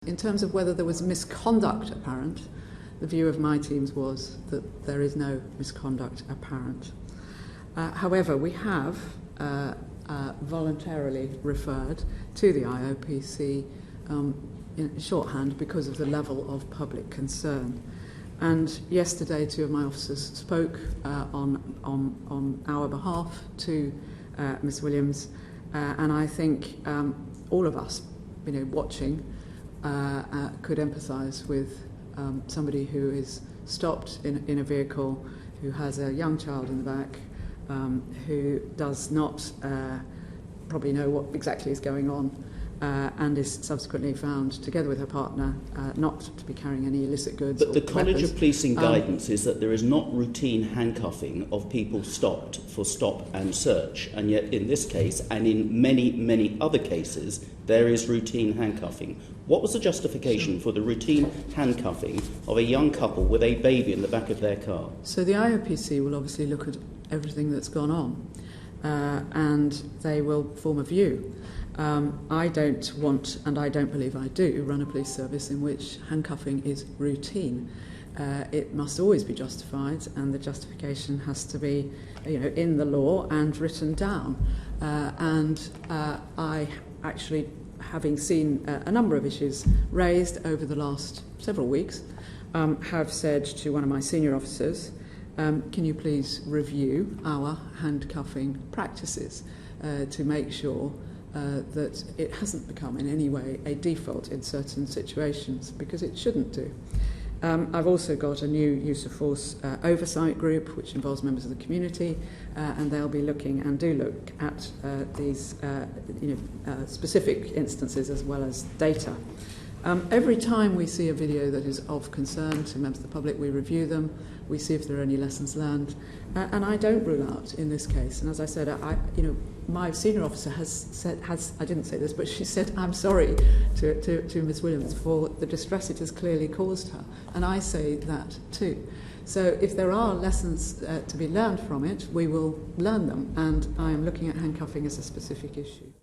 In terms of whether there was misconduct apparent, the view of my teams was that there is no misconduct apparent. However, we have voluntarily referred to the IOPC in shorthand because of the level of public concern. And yesterday, two of my officers spoke on our behalf to Ms. Williams, and I think all of us, watching, could empathise with somebody who is stopped in a vehicle, who has a young child in the back, who does not probably know what exactly is going on, and is subsequently found, together with her partner, not to be carrying any illicit goods. But the College of Policing guidance is that there is not routine handcuffing of people stopped for stop and search, and yet in this case, and in many, many other cases, there is routine handcuffing. What was the justification for the routine handcuffing of a young couple with a baby in the back of their car? So the IOPC will obviously look at everything that's gone on, and they will form a view. I don't want, and I don't believe I do, run a police service in which handcuffing is routine. It must always be justified, and the justification has to be, in the law and written down. I actually, having seen a number of issues raised over the last several weeks, have said to one of my senior officers, can you please review our handcuffing practices to make sure that it hasn't become in any way a default in certain situations, because it shouldn't do. I've also got a new use of force oversight group which involves members of the community, and they'll be looking and do look at these specific instances as well as data. Every time we see a video that is of concern to members of the public, we review them, we see if there are any lessons learned, and I don't rule out in this case. And as I said, my senior officer has said, I didn't say this, but she said, I'm sorry to Ms. Williams for the distress it has clearly caused her, and I say that too. So if there are lessons to be learned from it, we will learn them, and I am looking at handcuffing as a specific issue.